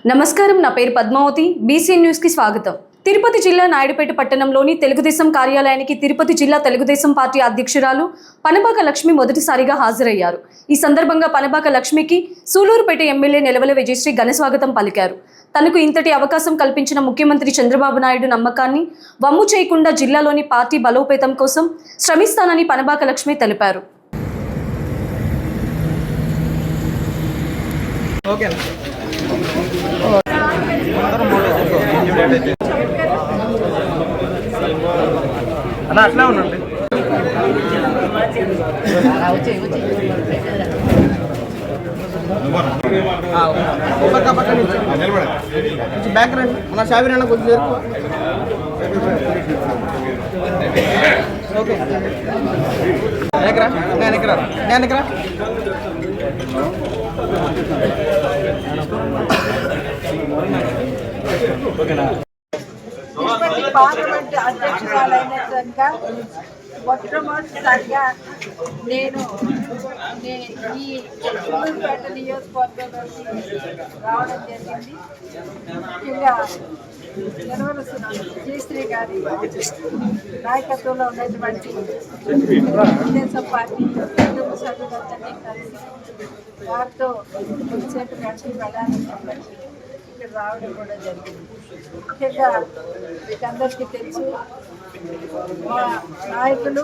నమస్కారం, నా పేరు పద్మావతి. బీసీ న్యూస్ కి స్వాగతం. తిరుపతి జిల్లా నాయుడుపేట పట్టణంలోని తెలుగుదేశం కార్యాలయానికి తిరుపతి జిల్లా తెలుగుదేశం పార్టీ అధ్యక్షురాలు పనబాక లక్ష్మి మొదటిసారిగా హాజరయ్యారు. ఈ సందర్భంగా పనబాక లక్ష్మికి సూలూరుపేట ఎమ్మెల్యే నిలవల విజయశ్రీ ఘన స్వాగతం పలికారు. తనకు ఇంతటి అవకాశం కల్పించిన ముఖ్యమంత్రి చంద్రబాబు నాయుడు నమ్మకాన్ని వమ్ము చేయకుండా జిల్లాలోని పార్టీ బలోపేతం కోసం శ్రమిస్తానని పనబాక లక్ష్మి తెలిపారు. అలా అట్లా ఉండండి. బ్యాక్ రండి, మన షాబీ రండి కొంచెం. ఓకే, వెనకరా వెనకరా వెనకరా. ఓకేనా? పార్లమెంట్ అధ్యక్షురాలైనట్టుగా మొట్టమొదటిసారిగా నేను ఈ సూలూరుపేట నియోజకవర్గంలోకి రావడం జరిగింది. ముఖ్యంగా నిలవల విజయశ్రీ గారి నాయకత్వంలో ఉన్నటువంటి తెలుగుదేశం పార్టీ కుటుంబ సభ్యులందరినీ కలిసి వారితో కొద్దిసేపు కలిసి వెళ్ళాలని చెప్పండి ఇక్కడ రావడం కూడా జరిగింది. ముఖ్యంగా మీకు అందరికీ తెలుసు, మా నాయకులు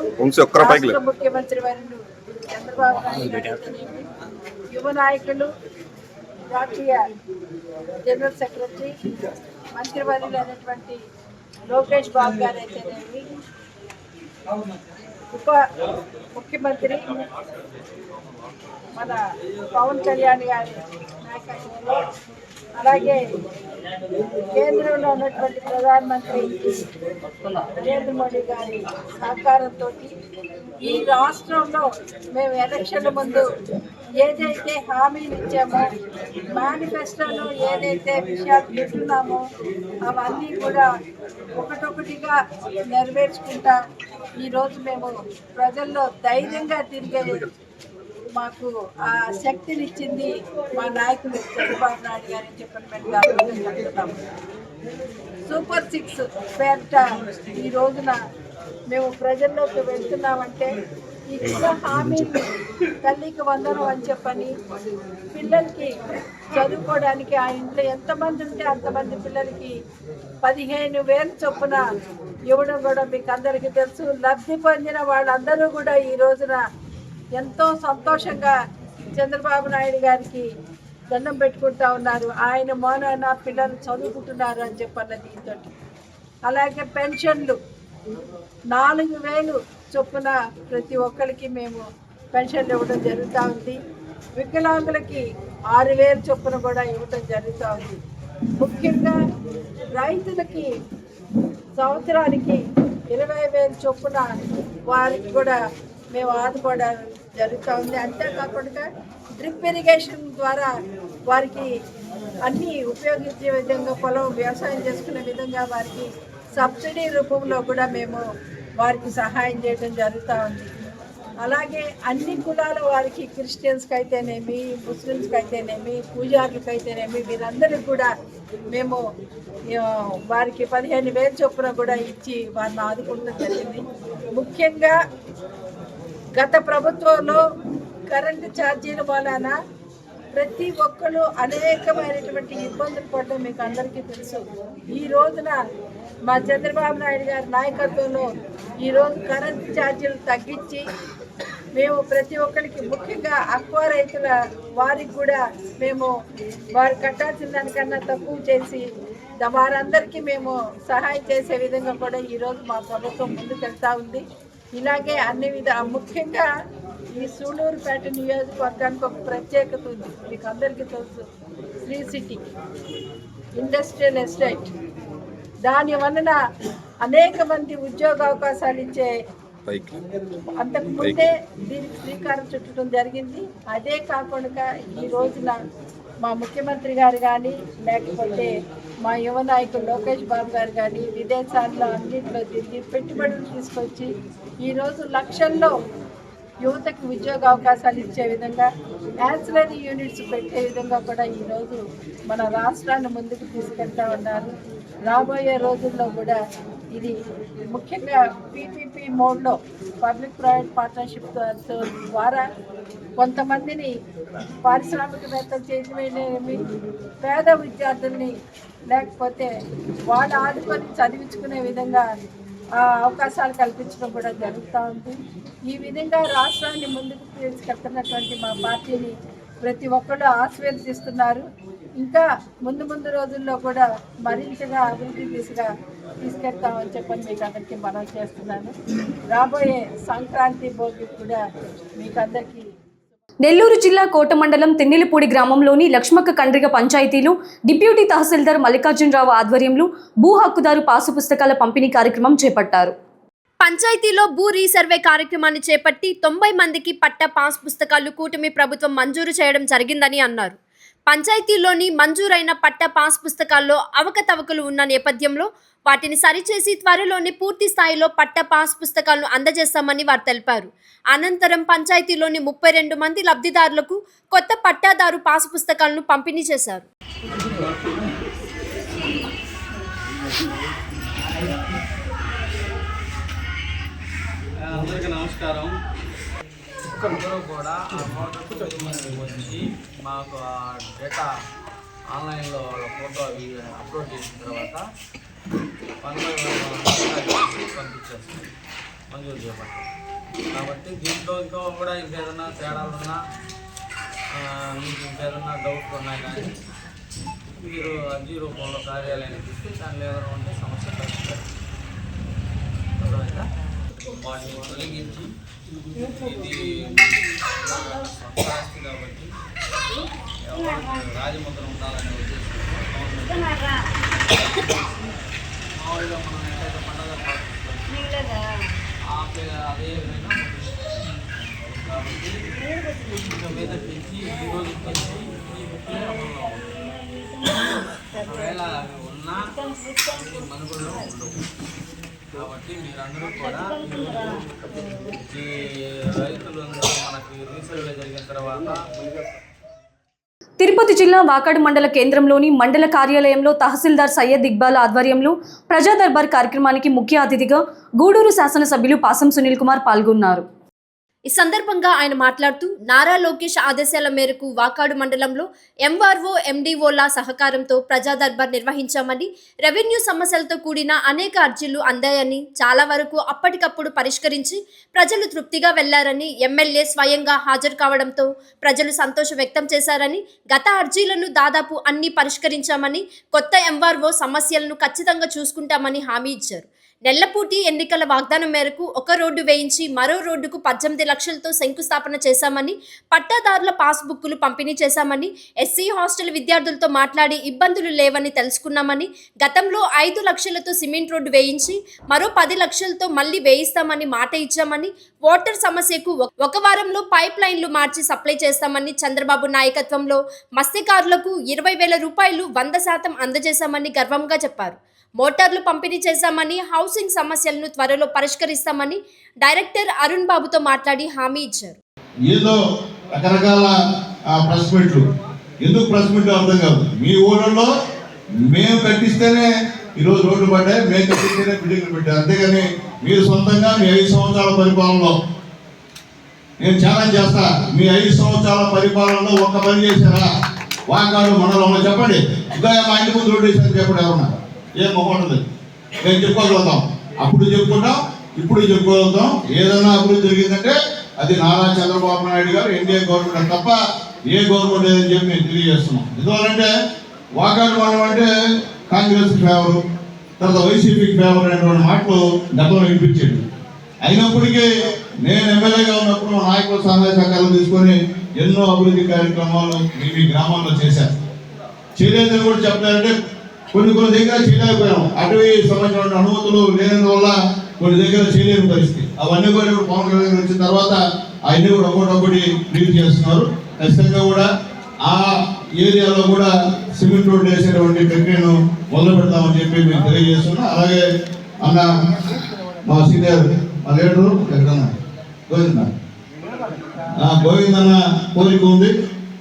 రాష్ట్ర ముఖ్యమంత్రి వర్యులు చంద్రబాబు నాయుడు గారు, యువ నాయకులు, జాతీయ జనరల్ సెక్రటరీ, మంత్రివర్యులు అయినటువంటి లోకేష్ బాబు గారు అయితేనేమి, ఉప ముఖ్యమంత్రి మన పవన్ కళ్యాణ్ గారి నాయకత్వంలో, అలాగే కేంద్రంలో ఉన్నటువంటి ప్రధానమంత్రి నరేంద్ర మోడీ గారి సహకారంతో ఈ రాష్ట్రంలో మేము ఎలక్షన్ల ముందు ఏదైతే హామీలు ఇచ్చామో, మేనిఫెస్టోలో ఏదైతే విషయాలు పెట్టున్నామో అవన్నీ కూడా ఒకటొకటిగా నెరవేర్చుకుంటా ఈరోజు మేము ప్రజల్లో ధైర్యంగా తిరిగే మాకు ఆ శక్తినిచ్చింది మా నాయకులు చంద్రబాబు నాయుడు గారని చెప్పని మేము చెప్తున్నాము. సూపర్ 6 పేరిట ఈ రోజున మేము ప్రజల్లోకి వెళ్తున్నామంటే ఇచ్చిన హామీని తల్లికి వందనం అని చెప్పని, పిల్లలకి చదువుకోవడానికి ఆ ఇంట్లో ఎంతమంది ఉంటే అంతమంది పిల్లలకి 15,000 చొప్పున ఇవ్వడం కూడా మీకు అందరికీ తెలుసు. లబ్ధి పొందిన వాళ్ళందరూ కూడా ఈ రోజున ఎంతో సంతోషంగా చంద్రబాబు నాయుడు గారికి దండం పెట్టుకుంటా ఉన్నారు. ఆయన మోనాన పిల్లలు చదువుకుంటున్నారు అని చెప్పన్న దీంతో. అలాగే పెన్షన్లు 4,000 చొప్పున ప్రతి ఒక్కరికి మేము పెన్షన్లు ఇవ్వడం జరుగుతూ ఉంది. వికలాంగులకి 6,000 చొప్పున కూడా ఇవ్వడం జరుగుతూ ఉంది. ముఖ్యంగా రైతులకి సంవత్సరానికి 20,000 చొప్పున వారికి కూడా మేము ఆదుకోవడం జరుగుతూ ఉంది. అంతేకాకుండా డ్రిప్ ఇరిగేషన్ ద్వారా వారికి అన్నీ ఉపయోగించే విధంగా, పొలం వ్యవసాయం చేసుకునే విధంగా వారికి సబ్సిడీ రూపంలో కూడా మేము వారికి సహాయం చేయడం జరుగుతూ ఉంది. అలాగే అన్ని కులాల వారికి, క్రిస్టియన్స్కి అయితేనేమి, ముస్లిమ్స్కి అయితేనేమి, పూజారులకి అయితేనేమి, వీరందరికీ కూడా మేము వారికి 15,000 చొప్పున కూడా ఇచ్చి వారిని ఆదుకుంటూ జరిగింది. ముఖ్యంగా గత ప్రభుత్వంలో కరెంటు ఛార్జీల వలన ప్రతి ఒక్కరు అనేకమైనటువంటి ఇబ్బందులు పడడం మీకు అందరికీ తెలుసు. ఈ రోజున మా చంద్రబాబు నాయుడు గారి నాయకత్వంలో ఈరోజు కరెంటు ఛార్జీలు తగ్గించి మేము ప్రతి ఒక్కరికి, ముఖ్యంగా అక్వా రైతుల వారికి కూడా మేము వారు కట్టాల్సిన దానికన్నా తక్కువ చేసి వారందరికీ మేము సహాయం చేసే విధంగా కూడా ఈరోజు మా ప్రభుత్వం ముందుకెళ్తూ ఉంది. ఇలాగే అన్ని ముఖ్యంగా ఈ సూలూరుపేట నియోజకవర్గానికి ఒక ప్రత్యేకత ఉంది. మీకు అందరికీ తెలుసు, శ్రీ సిటీ ఇండస్ట్రియల్ ఎస్టేట్. దాని వలన అనేక మంది ఉద్యోగ అవకాశాలు ఇచ్చే అంతకు ముందే దీనికి శ్రీకారం చుట్టడం జరిగింది. అదే కాకుండా ఈ రోజున మా ముఖ్యమంత్రి గారు కానీ లేకపోతే మా యువ నాయకుడు లోకేష్ బాబు గారు కానీ విదేశాల్లో అన్నింటిలో తిరిగి పెట్టుబడులు తీసుకొచ్చి ఈరోజు లక్షల్లో యువతకు ఉద్యోగ అవకాశాలు ఇచ్చే విధంగా యాన్సిలరీ యూనిట్స్ పెట్టే విధంగా కూడా ఈరోజు మన రాష్ట్రాన్ని ముందుకు తీసుకెళ్తా ఉన్నారు. రాబోయే రోజుల్లో కూడా ఇది ముఖ్యంగా పీపీపీ మోడ్లో పబ్లిక్ ప్రైవేట్ పార్ట్నర్షిప్ ద్వారా కొంతమందిని పారిశ్రామికవేత్తలు చేయడమేమి, పేద విద్యార్థుల్ని లేకపోతే వాళ్ళు ఆదుకొని చదివించుకునే విధంగా అవకాశాలు కల్పించడం కూడా జరుగుతూ ఉంది. ఈ విధంగా రాష్ట్రాన్ని ముందుకు తీసుకెళ్తున్నటువంటి మా పార్టీని ప్రతి ఒక్కళ్ళు ఆశీర్వదిస్తున్నారు. ఇంకా ముందు రోజుల్లో కూడా మరింతగా అభివృద్ధి దిశగా తీసుకెళ్తామని చెప్పని మీకు అందరికీ మనం చేస్తున్నాను. రాబోయే సంక్రాంతి భోగి కూడా మీకు అందరికీ. నెల్లూరు జిల్లా కోట మండలం తిన్నెలపూడి గ్రామంలోని లక్ష్మక్క కండ్రిగ పంచాయతీలో డిప్యూటీ తహసీల్దార్ మల్లికార్జునరావు ఆధ్వర్యంలో భూ హక్కుదారు పాసు పుస్తకాల పంపిణీ కార్యక్రమం చేపట్టారు. పంచాయతీలో భూ రీసర్వే కార్యక్రమాన్ని చేపట్టి 90 మందికి పట్టా పాస్ పుస్తకాలు కూటమి ప్రభుత్వం మంజూరు చేయడం జరిగిందని అన్నారు. పంచాయతీలోని మంజూరైన పట్టా పాస్ పుస్తకాల్లో అవకతవకలు ఉన్న నేపథ్యంలో వాటిని సరిచేసి త్వరలోనే పూర్తి స్థాయిలో పట్టా పాస్ పుస్తకాలను అందజేస్తామని వారు తెలిపారు. అనంతరం పంచాయతీలోని 32 మంది లబ్ధిదారులకు కొత్త పట్టాదారు పాస్ పుస్తకాలను పంపిణీ చేశారు. అందరికీ నమస్కారం. అందరూ కూడా వచ్చి మాకు ఆ డేటా ఆన్లైన్లో ఫోటో అవి అప్లోడ్ చేసిన తర్వాత పంపించేస్తాం, మంజూరు చేయబడతాం. కాబట్టి దీంట్లో కూడా ఇంకేదన్నా తేడాలు ఉన్నా మీకు ఇంకేదన్నా డౌట్లు ఉన్నాయి కానీ మీరు అర్జీ రూపంలో కార్యాలయానికి ఇస్తే దానిలో ఏదైనా ఉంటే సమస్య పరిష్కారం వాటిని తొలగించి ఇది సొంత ఆస్తి కాబట్టి రాజముద్ర ఉండాలనే ఉద్దేశంతో మామూలుగా మనం ఎక్కడైతే పండుగ అదే విధంగా కాబట్టి ఇంకా మీద పెంచి ఈ రోజు పెంచి ఈ బుక్లే అమల్లో ఒకవేళ అవి ఉన్నా మనుగడలో ఉండవు. కాబట్టి మీరందరూ కూడా ఈ రైతులందరూ మనకి రీసర్వే జరిగిన తర్వాత తిరుపతి జిల్లా వాకాడు మండల కేంద్రంలోని మండల కార్యాలయంలో తహసీల్దార్ సయ్యద్ ఇక్బాల్ ఆధ్వర్యంలో ప్రజా దర్బార్ కార్యక్రమానికి ముఖ్య అతిథిగా గూడూరు శాసనసభ్యులు పాసం సునీల్ కుమార్ పాల్గొన్నారు. ఈ సందర్భంగా ఆయన మాట్లాడుతూ నారా లోకేష్ ఆదేశాల మేరకు వాకాడు మండలంలో ఎంఆర్ఓ ఎండిఓల సహకారంతో ప్రజా దర్బార్ నిర్వహించామని, రెవెన్యూ సమస్యలతో కూడిన అనేక అర్జీలు అందాయని, చాలా వరకు అప్పటికప్పుడు పరిష్కరించి ప్రజలు తృప్తిగా వెళ్లారని, ఎమ్మెల్యే స్వయంగా హాజరు కావడంతో ప్రజలు సంతోషం వ్యక్తం చేశారని, గత అర్జీలను దాదాపు అన్ని పరిష్కరించామని, కొత్త ఎంఆర్ఓ సమస్యలను ఖచ్చితంగా చూసుకుంటామని హామీ ఇచ్చారు. నెల్లపూటి ఎన్నికల వాగ్దానం మేరకు ఒక రోడ్డు వేయించి మరో రోడ్డుకు 18 లక్షలతో శంకుస్థాపన చేశామని, పట్టాదారుల పాస్బుక్లు పంపిణీ చేశామని, ఎస్సీ హాస్టల్ విద్యార్థులతో మాట్లాడి ఇబ్బందులు లేవని తెలుసుకున్నామని, గతంలో 5 లక్షలతో సిమెంట్ రోడ్డు వేయించి మరో 10 లక్షలతో మళ్లీ వేయిస్తామని మాట ఇచ్చామని, వాటర్ సమస్యకు ఒక వారంలో పైప్ లైన్లు మార్చి సప్లై చేస్తామని, చంద్రబాబు నాయకత్వంలో మత్స్యకారులకు 20,000 రూపాయలు 100% అందజేశామని గర్వంగా చెప్పారు. మోటార్లు పంపిణీ చేశామని, హౌసింగ్ సమస్యలను త్వరలో పరిష్కరిస్తామని డైరెక్టర్ అరుణ్ బాబుతో మాట్లాడి హామీ ఇచ్చారు. ఏదో రకరకాల ప్రెస్ మీట్లు, ఎందుకు ప్రెస్ మీట్లు అర్థం కాదు. మీ ఊళ్ళలో మేము కట్టిస్తేనే ఈరోజు రోడ్లు పడ్డాయి, మేము కట్టిస్తేనే బిల్డింగ్లు పెట్టారు. అంతేగాని మీరు సొంతంగా మీ 5 సంవత్సరాల పరిపాలనలో నేను ఛాలెంజ్ చేస్తా, మీ 5 సంవత్సరాల పరిపాలనలో ఒక్క పని చేశారా వాకాడు మండలంలో? చెప్పండి. ఇంకా మా ఇంటి ముందు రోడ్డు వేసారు చెప్పండి. ఎవరన్నా ఏం మొహండదు. మేము చెప్పుకోగలుగుతాం, అప్పుడు చెప్పుకుంటాం, ఇప్పుడు చెప్పుకోగలుగుతాం. ఏదన్నా అభివృద్ధి జరిగిందంటే అది నారా చంద్రబాబు నాయుడు గారు ఎన్డీఏ గవర్నమెంట్ తప్ప ఏ గవర్నమెంట్ లేదని చెప్పి మేము తెలియజేస్తున్నాం. ఎందువల్లంటే వాకాడు మండలం అంటే కాంగ్రెస్ ఫేవరు, తర్వాత వైసీపీకి ఫేవర్ అనేటువంటి మాటలు గతంలో వినిపించేది. అయినప్పటికీ నేను ఎమ్మెల్యేగా ఉన్నప్పుడు నాయకుల సహాయ సహకారాలు తీసుకొని ఎన్నో అభివృద్ధి కార్యక్రమాలు మీ గ్రామాల్లో చేశారు. చేయలేదని కూడా చెప్పారంటే కొన్ని దగ్గర చేయలేకపోయాం. అటవీ సంబంధించిన అనుమతులు లేనందువల్ల కొన్ని దగ్గర చేయలేని పరిస్థితి. అవన్నీ కూడా ఇప్పుడు పవన్ కళ్యాణ్ వచ్చిన తర్వాత అవన్నీ కూడా ఒకటి క్లియర్ చేస్తున్నారు. ఖచ్చితంగా కూడా ఆ ఏరియాలో కూడా సిమెంట్ రోడ్డు వేసేటువంటి ప్రక్రియను మొదలు పెడతామని చెప్పి మేము తెలియజేస్తున్నాం. అలాగే అన్న మా సీనియర్ మా లీడరు ఎక్కడన్నా గోవింద్ అన్న కోరిక ఉంది.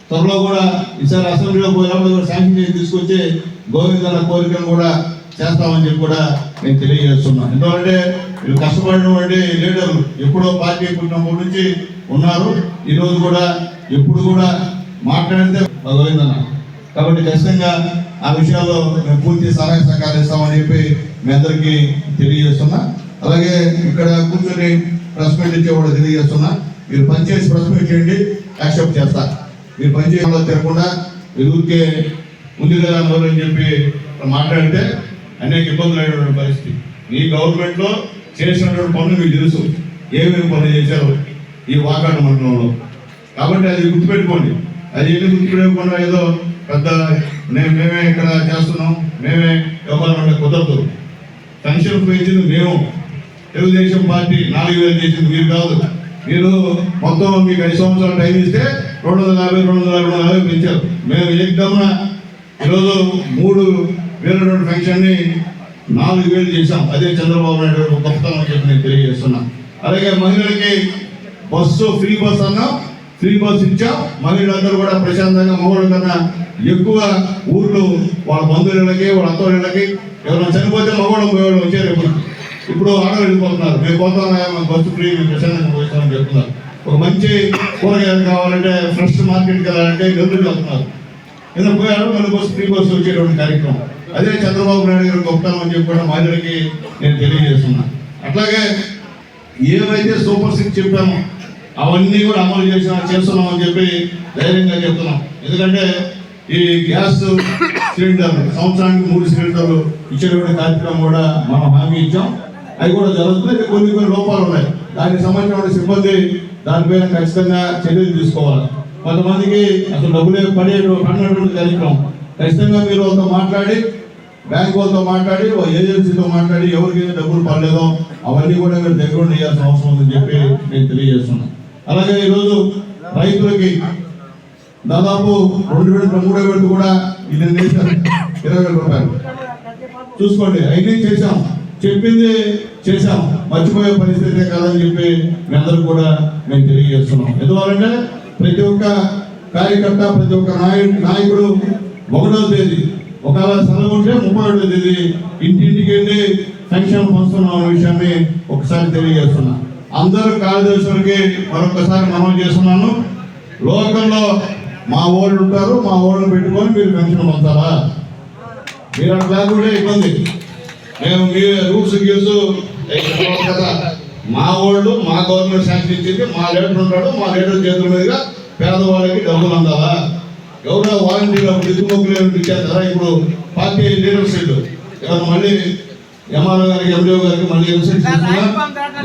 త్వరలో కూడా ఈసారి అసెంబ్లీలో పోయినప్పుడు కూడా శాంక్షన్ చేసి తీసుకొచ్చి గోవింద్ అన్న కోరికను కూడా చేస్తామని చెప్పి కూడా నేను తెలియజేస్తున్నాను. ఎందుకంటే వీళ్ళు కష్టపడినటువంటి లీడర్లు ఎప్పుడో పార్టీ పుట్టినప్పటి నుంచి ఉన్నారు. ఈరోజు కూడా ఎప్పుడు కూడా మాట్లాడితే గోవింద్ అన్న. కాబట్టి ఖచ్చితంగా ఆ విషయాల్లో మేము పూర్తి సహాయ సహకారం ఇస్తామని చెప్పి మీ అందరికీ తెలియజేస్తున్నా. అలాగే ఇక్కడ కూర్చొని ప్రెస్ మీట్ ఇచ్చే కూడా తెలియజేస్తున్నా. మీరు పనిచేసి ప్రెస్ మీట్ చేయండి, యాక్సెప్ట్ చేస్తా. మీరు పనిచేయడంలో తిరగకుండా ఎదురుకే ఉంది కదా అని చెప్పి మాట్లాడితే అనేక ఇబ్బందులు అయినటువంటి పరిస్థితి. ఈ గవర్నమెంట్లో చేసినటువంటి పనులు మీకు తెలుసు, ఏమేమి పనులు చేశారు ఈ వాకాడు మండలంలో. కాబట్టి అది గుర్తుపెట్టుకోండి. అది ఏమి గుర్తుపెట్టుకోకుండా ఏదో పెద్ద మేమే ఇక్కడ చేస్తున్నాం, మేమే వ్యవహారం కుదరదు. పెన్షన్ పెంచింది మేము, తెలుగుదేశం పార్టీ 4,000 చేసింది మీరు కాదు. మీరు మొత్తం మీకు 5 సంవత్సరాలు టైం ఇస్తే 250 పెంచారు. మేము ఏకదమ్మున ఈరోజు 3,000 పెన్షన్ని 4,000 చేశాం. అదే చంద్రబాబు నాయుడు గొప్పతనం అని చెప్పి నేను తెలియజేస్తున్నాను. అలాగే మహిళలకి బస్సు ఫ్రీ బస్ అన్నాం, ఫ్రీ బస్ ఇచ్చాం. మహిళలందరూ కూడా ప్రశాంతంగా మగవాళ్ళ కన్నా ఎక్కువ ఊర్లు వాళ్ళ బంధువులకి వాళ్ళ అత్తవాళ్ళకి ఎవరైనా చనిపోతే మగవాళ్ళం పోయేవాళ్ళు వచ్చారు. ఇప్పుడు ఆడవాళ్ళు వెళ్ళిపోతున్నారు. మేము పోతాం, బస్సు ఫ్రీ, మేము ప్రశాంతంగా పోతామని చెప్తున్నారు. ఒక మంచి కూరగాయలు కావాలంటే ఫ్రెష్ మార్కెట్కి వెళ్ళాలంటే నెల్లూరుకి వెళ్తున్నారు. ఏదో పోయారు, మళ్ళీ బస్సు ఫ్రీ బస్సు వచ్చేటువంటి కార్యక్రమం. అదే చంద్రబాబు నాయుడు గారు గొప్పతనం అని చెప్పి కూడా మహిళలకి నేను తెలియజేస్తున్నా. అట్లాగే ఏవైతే సూపర్ 6 చెప్పామో అవన్నీ కూడా అమలు చేస్తున్నాం అని చెప్పి ధైర్యంగా చెప్తున్నాం. ఎందుకంటే ఈ గ్యాస్ సిలిండర్లు సంవత్సరానికి 3 సిలిండర్లు ఇచ్చేటువంటి కార్యక్రమం కూడా మనం హామీ ఇచ్చాం. అవి కూడా జరుగుతుంది. కొన్ని లోపాలు ఉన్నాయి. దానికి సంబంధించిన సిబ్బంది దానిపైన ఖచ్చితంగా చర్యలు తీసుకోవాలి. కొంతమందికి అసలు డబ్బులే పడినటువంటి కార్యక్రమం. ఖచ్చితంగా మీరు వాళ్ళతో మాట్లాడి, బ్యాంక్ వాళ్ళతో మాట్లాడి, ఏజెన్సీతో మాట్లాడి ఎవరికి డబ్బులు పడలేదో అవన్నీ కూడా మీరు దగ్గర చేయాల్సిన అవసరం ఉందని చెప్పి నేను తెలియజేస్తున్నాను. అలాగే ఈరోజు రైతులకి దాదాపు 2 విడత 3 విడత కూడా ఇది 20,000 రూపాయలు చూసుకోండి. అవన్నీ చేశాం, చెప్పింది చేశాం, మర్చిపోయే పరిస్థితే కాదని చెప్పి మీ అందరూ కూడా మేము తెలియజేస్తున్నాం. ఎందువల్లంటే ప్రతి ఒక్క కార్యకర్త, ప్రతి ఒక్క నాయకుడు 1వ తేదీ ఒకవేళ సెలవు ఉంటే 31వ తేదీ ఇంటింటికి వెళ్ళి సంక్షేమం పంచుతున్నాం అనే విషయాన్ని ఒకసారి తెలియజేస్తున్నా. అందరూ కార్యదర్శులకి మరొకసారి మనం చేస్తున్నాను. లోకల్లో మా వాళ్ళు ఉంటారు, మా వాళ్ళని పెట్టుకొని మీరు పెన్షన్ పొందాలా? మీరు అట్లా లేకుంటే ఇబ్బంది. మేము మీ రూల్స్ గీల్స్ కదా. మా వాళ్ళు, మా గవర్నమెంట్ శాంక్షన్ ఇచ్చింది, మా లీడర్ ఉంటాడు, మా లీడర్ చేతుల మీదుగా పేదవాళ్ళకి డబ్బులు అందాలా? ఎవరో వాలంటీర్లు దిగుమొక్కులు ఇచ్చేస్తారా? ఇప్పుడు పార్టీ లీడర్స్ ఎవరు మళ్ళీ ఎంఆర్ఓ గారికి, ఎండిఓ గారికి మళ్ళీ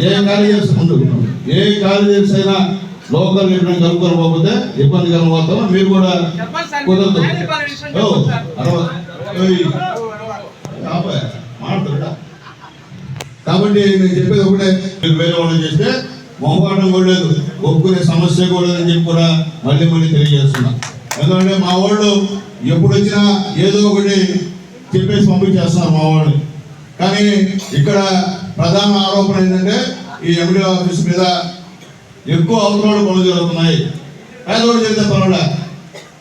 ఏ కార్యదర్శి ఉంటుంది. ఏ కార్యదర్శి అయినా లోకల్ లీడర్ కనుక్కోకపోతే ఇబ్బందికరం పోతాం. మీరు కూడా కుదరదు. మాట్లాడతా. కాబట్టి నేను చెప్పేది ఒకటే, మీరు వేరే వాళ్ళు చేస్తే మొహమాటం కూడా లేదు, ఒప్పుకునే సమస్య కూడా లేదని చెప్పి కూడా మళ్ళీ తెలియజేస్తున్నా. ఎందుకంటే మా వాళ్ళు ఎప్పుడు వచ్చినా ఏదో ఒకటి చెప్పేసి పంపించేస్తున్నారు మా వాళ్ళు. కానీ ఇక్కడ ప్రధాన ఆరోపణ ఏంటంటే ఈ ఎండి ఆఫీస్ మీద ఎక్కువ అవసరాలు పనులు జరుగుతున్నాయి. పేదోడు చేస్తే పర్వాలే,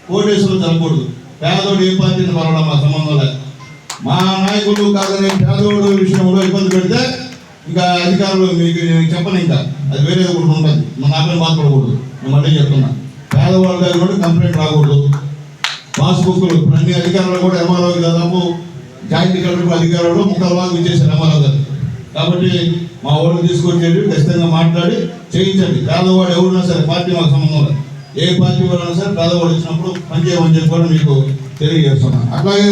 కోటేశ్వరం జరగకూడదు. పేదోడు ఏ పార్టీని పర్వాలే, మా సంబంధం లేదు. మా నాయకులు కాదని పేదోడు విషయంలో ఇబ్బంది పెడితే ఇంకా అధికారులు మీకు నేను చెప్పను, ఇంకా అది వేరే ఒకటి ఉంటుంది. మా నాపై మాట్లాడకూడదు. నేను మళ్ళీ చెప్తున్నా, పేదవాళ్ళ దగ్గర కూడా కంప్లైంట్ రాకూడదు. పాస్బుక్లు అన్ని అధికారులు కూడా ఎంఆర్ఓకి దాదాపు జాయింట్ కలెక్టర్ అధికారులు 3,000 ఇచ్చేసారు ఎంఆర్ఓ గారు. కాబట్టి మా వాళ్ళు తీసుకొచ్చి ఖచ్చితంగా మాట్లాడి చేయించండి. పేదవాడు ఎవరున్నా సరే, పార్టీ మాకు సంబంధం లేదు. ఏ పార్టీ వాళ్ళైనా సరే పేదవాడు ఇచ్చినప్పుడు పనిచేయమని చెప్పి కూడా మీకు తెలియజేస్తున్నాను. అట్లాగే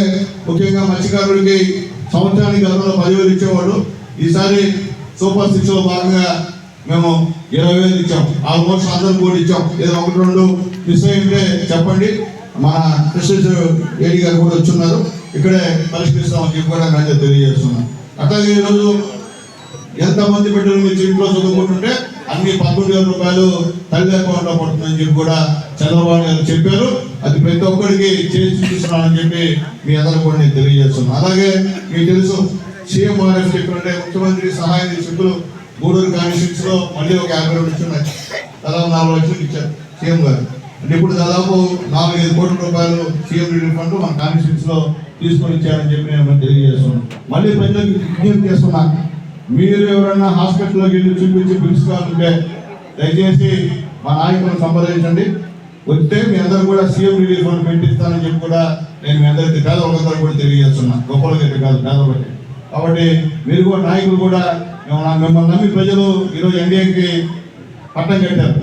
ముఖ్యంగా మత్స్యకారులకి సంవత్సరానికి గతంలో 10,000 ఇచ్చేవాడు. ఈసారి సూపర్ 6లో భాగంగా మేము 20,000 ఇచ్చాం. ఆల్మోస్ట్ అందరికి కూడా ఇచ్చాం. ఏదో 1-2 మిస్ అయింటే చెప్పండి. మన ప్రెసిడెంట్ ఏడీ గారు కూడా వచ్చున్నారు, ఇక్కడే పరిష్కరిస్తామని చెప్పి కూడా నేను తెలియజేస్తున్నాను. అట్లాగే ఈరోజు ఎంతమంది బిడ్డలు మీరు ఇంట్లో చదువుకుంటుంటే అన్ని 11,000 రూపాయలు తల్లి అకౌంట్లో పడుతుందని చెప్పి కూడా చంద్రబాబు గారు చెప్పారు. అది ప్రతి ఒక్కరికి చేసి చూపిస్తున్నానని చెప్పి మీ అందరూ కూడా నేను తెలియజేస్తున్నాను. అలాగే మీకు తెలుసు CMRF చెప్పినట్టే ముఖ్యమంత్రి సహాయ నిధి చెక్కులు గూడూరు కాన్స్టిట్యూన్స్ లో మళ్ళీ ఒక 52 ఇచ్చున్నాయి. దాదాపు 4 లక్షలు ఇచ్చారు సీఎం గారు. అంటే ఇప్పుడు దాదాపు 4-5 కోట్ల రూపాయలు సీఎం రిలీఫ్ ఫండ్ మన కాన్స్టిట్యూన్స్ లో తీసుకొని ఇచ్చారని చెప్పి నేను తెలియజేస్తున్నాను. మళ్ళీ ప్రజలకు విజ్ఞప్తి చేస్తున్నా, మీరు ఎవరైనా హాస్పిటల్లోకి వెళ్ళి చూపించి పిలుచుకోవాలంటే దయచేసి మా నాయకులను సంప్రదించండి. వస్తే మీ అందరూ కూడా సీఎం రిలీఫ్ ఫండ్ పెట్టిస్తానని చెప్పి కూడా నేను మీ అందరికీ పేదవాళ్ళందరూ కూడా తెలియజేస్తున్నా. గొప్పలకైతే కాదు, పేదవాళ్ళకి. కాబట్టి మీరు కూడా నాయకులు కూడా మిమ్మల్ని నమ్మి ప్రజలు ఈరోజు ఎన్డీఏకి పట్టం కట్టారు.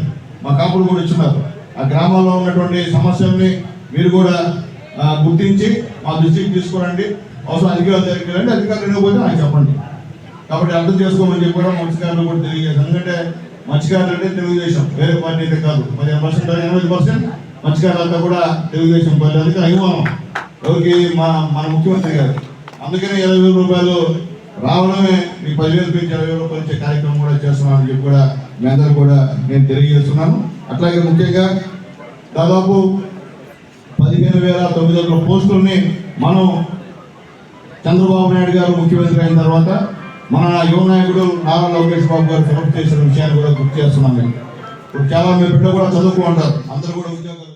మా కాపులు కూడా ఇచ్చున్నారు. ఆ గ్రామాల్లో ఉన్నటువంటి సమస్యల్ని మీరు కూడా గుర్తించి మా దృష్టికి తీసుకురండి. అవసరం అధికారుల దగ్గరికి రండి, అధికారులు లేకపోతే నాకు చెప్పండి. కాబట్టి అర్థం చేసుకోమని చెప్పి కూడా మత్స్యకారులు కూడా తెలియజేస్తాను. ఎందుకంటే మత్స్యకారులు అంటే తెలుగుదేశం, వేరే పార్టీ అయితే కాదు. 15% 80% మత్స్యకారులంతా కూడా తెలుగుదేశం పార్టీ. అందుకే అభిమానం ఎవరికి మన ముఖ్యమంత్రి గారు. అందుకనే 20,000 రూపాయలు రావడమే మీకు 10,000 పెంచి 20,000 రూపాయలు ఇచ్చే కార్యక్రమం కూడా చేస్తున్నానని చెప్పి కూడా మీ అందరూ కూడా నేను తెలియజేస్తున్నాను. అట్లాగే ముఖ్యంగా దాదాపు 15,900 పోస్టుల్ని మనం చంద్రబాబు నాయుడు గారు ముఖ్యమంత్రి అయిన తర్వాత మన యువ నాయకుడు నారా లోకేష్ బాబు గారు ఫిలప్ చేసిన విషయాన్ని కూడా గుర్తు చేస్తున్నాను. ఇప్పుడు చాలా మీ బిడ్డ కూడా చదువుకుంటారు, అందరూ కూడా ఉద్యోగాలు.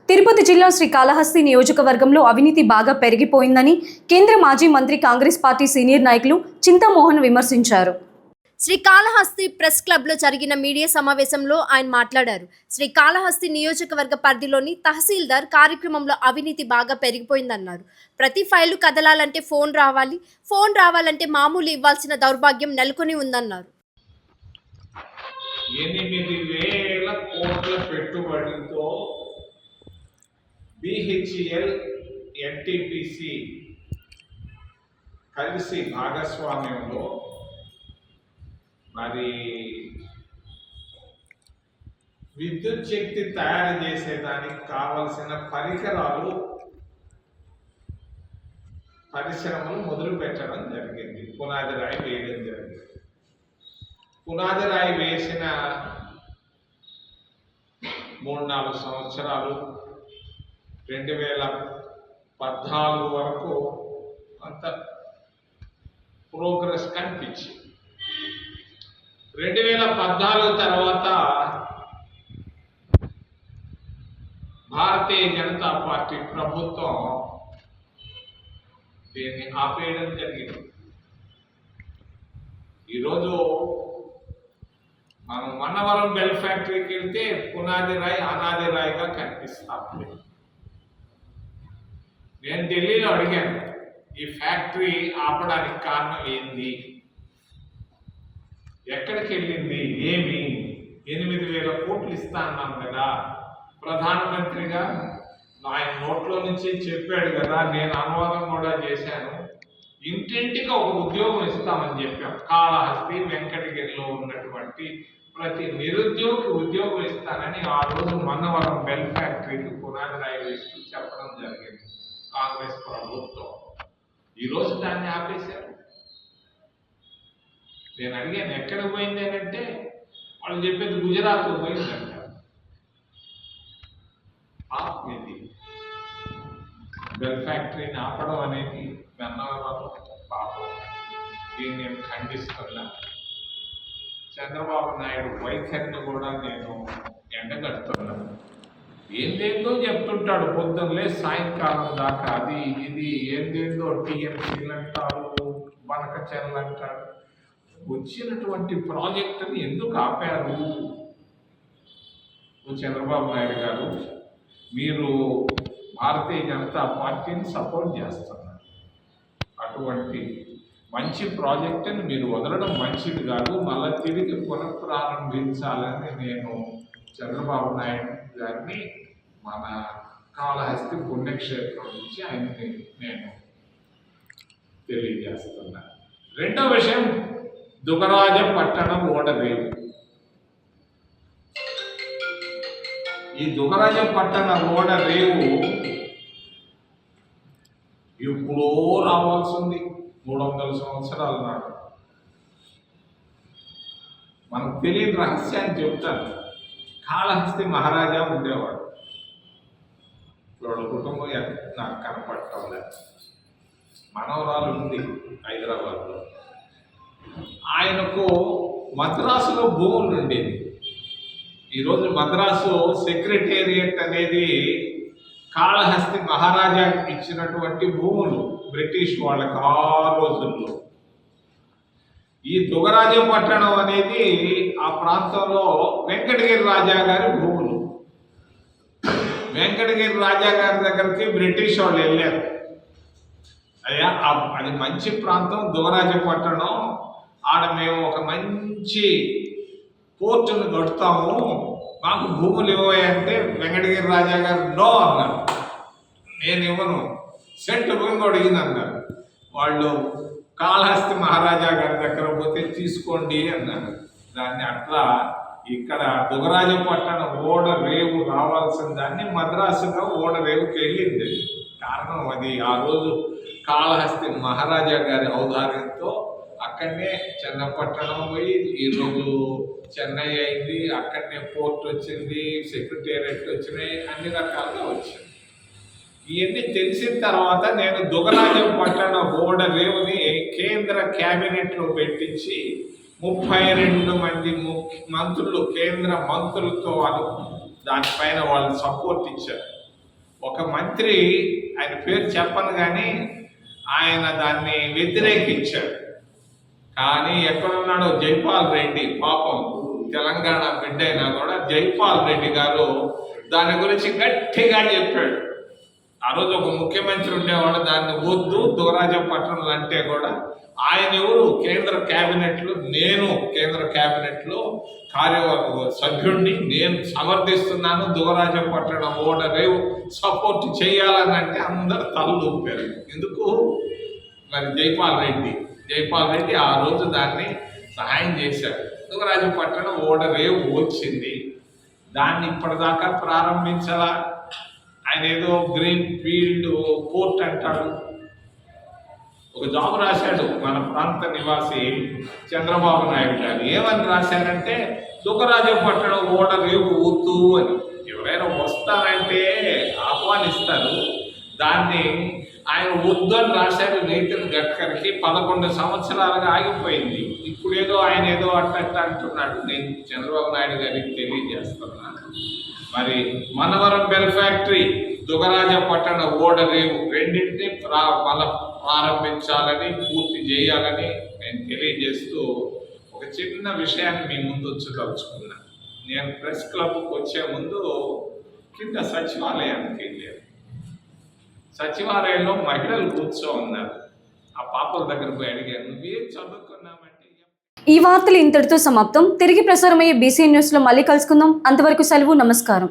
తిరుపతి జిల్లా శ్రీకాళహస్తి నియోజకవర్గంలో అవినీతి బాగా పెరిగిపోయిందని కేంద్ర మాజీ మంత్రి కాంగ్రెస్ పార్టీ సీనియర్ నాయకులు చింతామోహన్ విమర్శించారు. శ్రీకాళహస్తి ప్రెస్ క్లబ్లో జరిగిన మీడియా సమావేశంలో ఆయన మాట్లాడారు. శ్రీకాళహస్తి నియోజకవర్గ పరిధిలోని తహసీల్దార్ కార్యక్రమంలో అవినీతి బాగా పెరిగిపోయిందన్నారు. ప్రతి ఫైలు కదలాలంటే ఫోన్ రావాలంటే మామూలు ఇవ్వాల్సిన దౌర్భాగ్యం నెలకొని ఉందన్నారు. 8,000 కోట్ల పెట్టుబడితో BHEL, NTPC కలిసి భాగస్వామ్యంలో మరి విద్యుత్ శక్తి తయారు చేసేదానికి కావలసిన పరిశ్రమలు మొదలు పెట్టడం జరిగింది. పునాది రాయి వేయడం జరిగింది. పునాది రాయి వేసిన 3-4 సంవత్సరాలు 2014 వరకు అంత ప్రోగ్రెస్ కనిపించింది. 2014 తర్వాత భారతీయ జనతా పార్టీ ప్రభుత్వం దీన్ని ఆపేయడం జరిగింది. ఈరోజు మనం మన్నవరం బెల్ ఫ్యాక్టరీకి వెళ్తే పునాది రాయి అనాది రాయిగా కనిపిస్తాం. నేను ఢిల్లీలో అడిగాను, ఈ ఫ్యాక్టరీ ఆపడానికి కారణం ఏంది, ఎక్కడికి వెళ్ళింది, ఏమి 8,000 కోట్లు ఇస్తా అన్నాం కదా ప్రధానమంత్రిగా, ఆయన నోట్లో నుంచి చెప్పాడు కదా, నేను అనువాదం కూడా చేశాను. ఇంటింటికి ఒక ఉద్యోగం ఇస్తామని చెప్పాం. కాళహస్తి వెంకటగిరిలో ఉన్నటువంటి ప్రతి నిరుద్యోగి ఉద్యోగం ఇస్తానని ఆ రోజు మన్నవరం బెల్ ఫ్యాక్టరీకి పునాది రాయి వేస్తూ చెప్పడం జరిగింది కాంగ్రెస్ ప్రభుత్వం. ఈరోజు దాన్ని ఆపేశారు. నేను అడిగాను ఎక్కడ పోయింది అని అంటే వాళ్ళు చెప్పేది గుజరాత్ పోయిందంట. ఆపేది బెల్ ఫ్యాక్టరీని ఆపడం అనేది గన్నవరం పాపం. దీన్ని నేను ఖండిస్తున్నా. చంద్రబాబు నాయుడు వైఖరిని కూడా నేను ఎండగడుతున్నాను. ఏందేందో చెప్తుంటాడు పొద్దున్నలే సాయంకాలం దాకా, అది ఇది ఏందేందో TMCలు అంటారు, బనకచెర్లు అంటారు. వచ్చినటువంటి ప్రాజెక్టుని ఎందుకు ఆపారు? చంద్రబాబు నాయుడు గారు, మీరు భారతీయ జనతా పార్టీని సపోర్ట్ చేస్తున్నారు. అటువంటి మంచి ప్రాజెక్టుని మీరు వదలడం మంచిది కాదు. మళ్ళీ తిరిగి పునఃప్రారంభించాలని నేను చంద్రబాబు నాయుడు గారిని మన కాళహస్తి పుణ్యక్షేత్రం నుంచి ఆయన్ని నేను తెలియజేస్తున్నా. రెండో విషయం, దుగరాజపట్టణం ఓడరేవు. ఈ దుగరాజపట్టణం ఓడరేవు ఎప్పుడో రావాల్సింది 300 సంవత్సరాల నాడు. మనకు తెలియని రహస్యాన్ని చెప్తాను. కాళహస్తి మహారాజా ఉండేవాడు. వాళ్ళ కుటుంబం నాకు కనపడటం లేదు. మనవరాలు ఉంది హైదరాబాద్లో. ఆయనకు మద్రాసులో భూములు ఉండేది. ఈరోజు మద్రాసు సెక్రటేరియట్ అనేది కాళహస్తి మహారాజాకి ఇచ్చినటువంటి భూములు బ్రిటిష్ వాళ్ళకి ఆ రోజుల్లో. ఈ దుగరాజపట్టణం అనేది ఆ ప్రాంతంలో వెంకటగిరి రాజా గారి భూములు. వెంకటగిరి రాజా గారి దగ్గరికి బ్రిటిష్ వాళ్ళు వెళ్ళారు. అయ్యా అది మంచి ప్రాంతం దుగరాజపట్టణం, ఆడ మేము ఒక మంచి పోర్టును కడతాము, మాకు భూములు ఇవ్వాయంటే వెంకటగిరి రాజా గారు నో అన్నారు. నేను ఇవ్వను, సెంటు భూమి అడిగింది అన్నారు. వాళ్ళు కాళహస్తి మహారాజా గారి దగ్గర పోతే తీసుకోండి అన్నారు. దాన్ని అట్లా ఇక్కడ దుగరాజపట్టణం ఓడరేవు రావాల్సిన దాన్ని మద్రాసుగా ఓడరేవుకి వెళ్ళింది. కారణం అది ఆ రోజు కాళహస్తి మహారాజా గారి ఔదార్యంతో అక్కడనే చెన్నపట్టణం పోయి ఈరోజు చెన్నై అయింది, అక్కడనే పోర్ట్ వచ్చింది, సెక్రటేరియట్ వచ్చినాయి, అన్ని రకాలుగా వచ్చింది. ఇవన్నీ తెలిసిన తర్వాత నేను దుగరాజపట్టణ ఓడరేవుని కేంద్ర క్యాబినెట్లో పెట్టించి 32 మంది మంత్రులు, కేంద్ర మంత్రులతో వాళ్ళు దానిపైన వాళ్ళు సపోర్ట్ ఇచ్చారు. ఒక మంత్రి, ఆయన పేరు చెప్పను కానీ ఆయన దాన్ని వ్యతిరేకించాడు. కానీ ఎక్కడున్నాడో జైపాల్ రెడ్డి, పాపం తెలంగాణ బిడ్డ అయినా కూడా జైపాల్ రెడ్డి గారు దాని గురించి గట్టిగా చెప్పాడు. ఆ రోజు ఒక ముఖ్యమంత్రి ఉండేవాడు, దాన్ని వద్దు దుగరాజపట్టణం అంటే కూడా ఆయన ఎవరు కేంద్ర క్యాబినెట్లో, నేను కేంద్ర క్యాబినెట్లో కార్యవర్గ సభ్యుడిని, నేను సమర్థిస్తున్నాను దుగరాజపట్టణం ఓడరేవు సపోర్ట్ చేయాలని అంటే అందరు తలలు ఊపారు. ఎందుకు? మరి జైపాల్ రెడ్డి ఆ రోజు దాన్ని సహాయం చేశారు. దుగరాజపట్టణం ఓడరేవు వచ్చింది. దాన్ని ఇప్పటిదాకా ప్రారంభించాలా? ఆయన ఏదో గ్రీన్ ఫీల్డ్ కోర్ట్ అంటాడు. ఒక జాబ్ రాశాడు మన ప్రాంత నివాసి చంద్రబాబు నాయుడు గారు. ఏమని రాశారంటే దుగరాజపట్టణం ఓడరేవు వద్దు అని. ఎవరైనా వస్తారంటే ఆహ్వానిస్తారు, దాన్ని ఆయన వద్దు అని రాశాడు. నితిన్ గడ్కరీకి 11 సంవత్సరాలుగా ఆగిపోయింది. ఇప్పుడేదో ఆయన ఏదో అట్ట అంటున్నాడు. నేను చంద్రబాబు నాయుడు గారికి తెలియజేస్తున్నాను, మరి మనవరం బెల్ ఫ్యాక్టరీ, దుగరాజపట్టణ ఓడరేవు రెండింటినీ ప్రారంభించాలని, పూర్తి చేయాలని నేను తెలియజేస్తూ ఒక చిన్న విషయాన్ని మీ ముందు ఉంచదలుచుకున్నాను. నేను ప్రెస్ క్లబ్కి వచ్చే ముందు కింద సచివాలయానికి వెళ్ళాను. సచివాలయంలో మహిళలు కూర్చో ఉన్నారు. ఆ పాపల దగ్గర పోయి అడిగాను, నువ్వేం చదువుకున్నామంటే. ఈ వార్తలు ఇంతటితో సమాప్తం. తిరిగి ప్రసారమయ్యే బీసీ న్యూస్లో మళ్ళీ కలుసుకుందాం. అంతవరకు సెలవు, నమస్కారం.